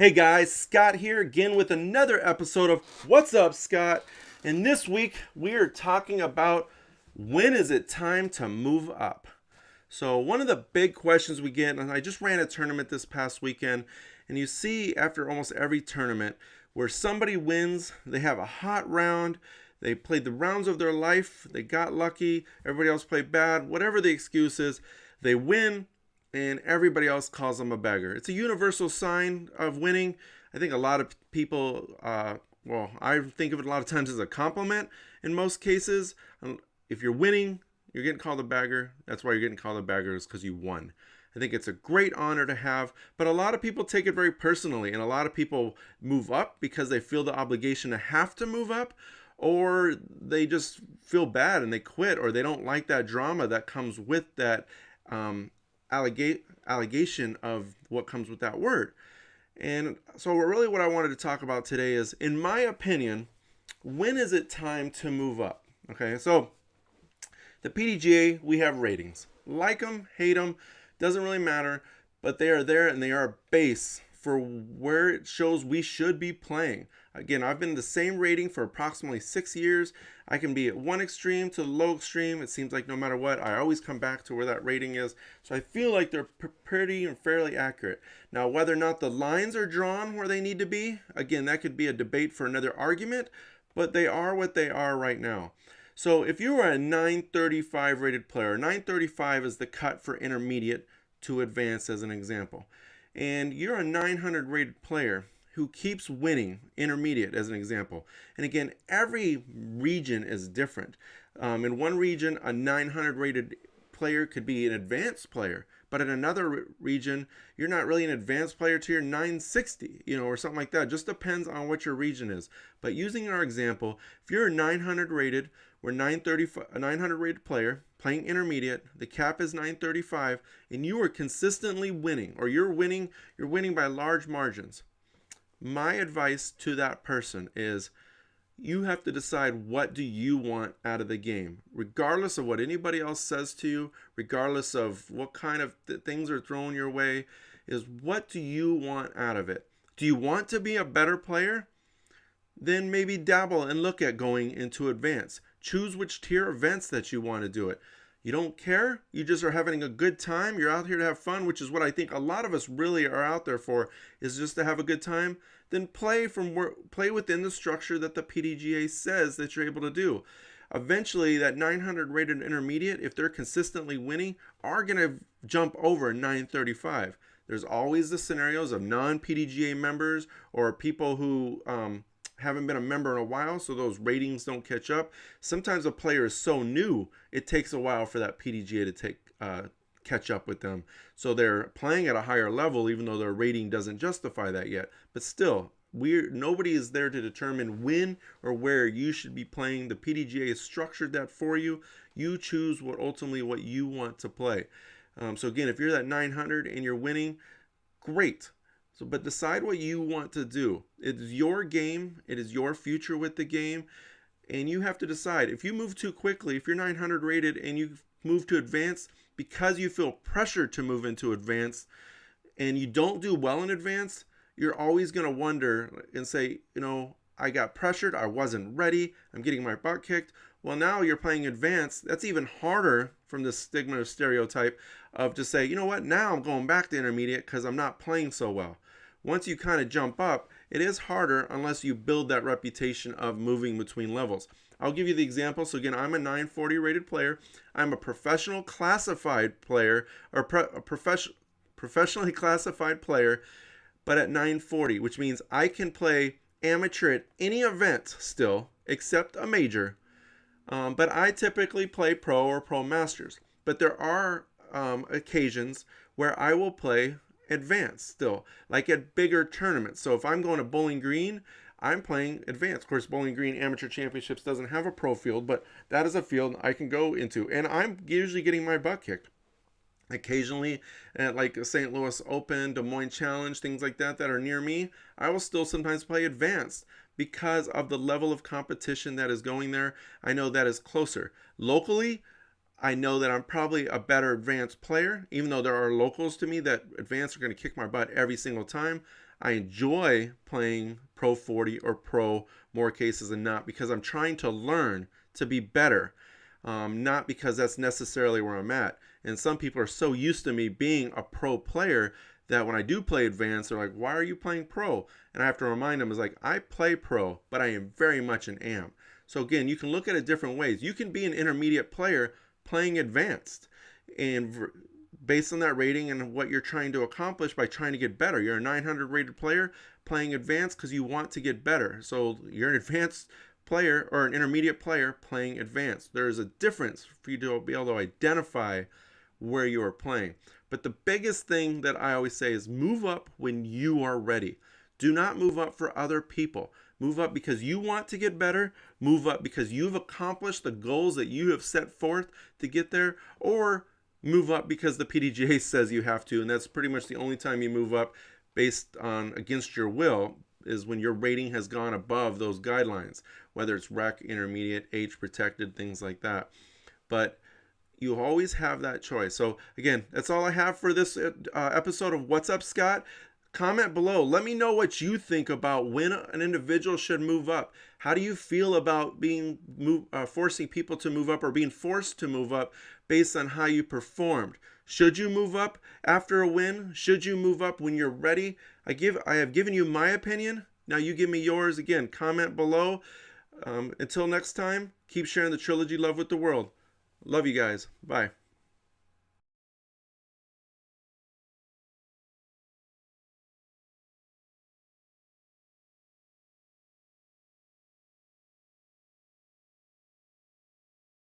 Hey guys, Scott here again with another episode of What's Up, Scott? And this week we are talking about when is it time to move up? So, one of the big questions we get, and I just ran a tournament this past weekend, and you see after almost every tournament where somebody wins, they have a hot round, they played the rounds of their life, they got lucky, everybody else played bad, whatever the excuse is, they win and everybody else calls them a beggar. It's a universal sign of winning. I think a lot of people, I think of it a lot of times as a compliment in most cases. If you're winning, you're getting called a beggar. That's why you're getting called a beggar, is because you won. I think it's a great honor to have, but a lot of people take it very personally, and a lot of people move up because they feel the obligation to have to move up, or they just feel bad and they quit, or they don't like that drama that comes with that allegation of what comes with that word. And so really what I wanted to talk about today is, in my opinion, when is it time to move up? Okay, so the PDGA, we have ratings. Like them, hate them, doesn't really matter, but they are there and they are a base for where it shows we should be playing. Again, I've been the same rating for approximately 6 years. I can be at one extreme to the low extreme. It seems like no matter what, I always come back to where that rating is. So I feel like they're pretty and fairly accurate. Now, whether or not the lines are drawn where they need to be, again, that could be a debate for another argument, but they are what they are right now. So if you are a 935 rated player, 935 is the cut for intermediate to advanced as an example, and you're a 900 rated player who keeps winning intermediate as an example. And again, every region is different. In one region, a 900 rated player could be an advanced player, but in another region, you're not really an advanced player to your 960, or something like that. It just depends on what your region is. But using our example, if you're a 900 rated, we're 935, a 900 rated player playing intermediate, the cap is 935, and you are consistently winning, or you're winning by large margins. My advice to that person is, you have to decide, what do you want out of the game, regardless of what anybody else says to you, regardless of what kind of things are thrown your way, is what do you want out of it? Do you want to be a better player? Then maybe dabble and look at going into advanced. Choose which tier events that you want to do it. You don't care, you just are having a good time, you're out here to have fun, which is what I think a lot of us really are out there for, is just to have a good time. Then play within the structure that the PDGA says that you're able to do. Eventually, that 900 rated intermediate, if they're consistently winning, are going to jump over 935. There's always the scenarios of non-PDGA members or people who haven't been a member in a while, so those ratings don't catch up. Sometimes a player is so new, it takes a while for that PDGA to catch up with them. So they're playing at a higher level, even though their rating doesn't justify that yet. But still, nobody is there to determine when or where you should be playing. The PDGA has structured that for you. You choose ultimately what you want to play. So again, if you're that 900 and you're winning, great. But decide what you want to do. It is your game. It is your future with the game. And you have to decide. If you move too quickly, if you're 900 rated and you move to advanced because you feel pressured to move into advanced and you don't do well in advanced, you're always going to wonder and say, I got pressured. I wasn't ready. I'm getting my butt kicked. Well, now you're playing advanced. That's even harder from the stigma or stereotype of to say, now I'm going back to intermediate because I'm not playing so well. Once you kind of jump up, it is harder unless you build that reputation of moving between levels. I'll give you the example. So again, I'm a 940 rated player. I'm a professional classified player, or professionally classified player, but at 940, which means I can play amateur at any event still, except a major. But I typically play pro or pro masters. But there are occasions where I will play advanced still, like at bigger tournaments. So if I'm going to Bowling Green, I'm playing advanced. Of course, Bowling Green Amateur Championships doesn't have a pro field, but that is a field I can go into, and I'm usually getting my butt kicked. Occasionally, at like a St. Louis Open, Des Moines Challenge, things like that are near me, I will still sometimes play advanced because of the level of competition that is going there. I know that is closer. Locally, I know that I'm probably a better advanced player, even though there are locals to me that advanced are going to kick my butt every single time. I enjoy playing Pro 40 or Pro more cases than not because I'm trying to learn to be better, not because that's necessarily where I'm at. And some people are so used to me being a pro player that when I do play advanced, they're like, why are you playing pro? And I have to remind them, is like, I play pro, but I am very much an am. So again, you can look at it different ways. You can be an intermediate player playing advanced, and based on that rating and what you're trying to accomplish by trying to get better. You're a 900 rated player playing advanced because you want to get better. So you're an advanced player or an intermediate player playing advanced. There is a difference for you to be able to identify where you are playing. But the biggest thing that I always say is move up when you are ready. Do not move up for other people. Move up because you want to get better. Move up because you've accomplished the goals that you have set forth to get there. Or move up because the PDGA says you have to. And that's pretty much the only time you move up based on against your will is when your rating has gone above those guidelines, whether it's rec, intermediate, age protected, things like that. But you always have that choice. So again, that's all I have for this episode of What's Up, Scott. Comment below. Let me know what you think about when an individual should move up. How do you feel about being forcing people to move up or being forced to move up based on how you performed? Should you move up after a win? Should you move up when you're ready? I have given you my opinion. Now you give me yours. Again, comment below. Until next time, keep sharing the Trilogy love with the world. Love you guys. Bye.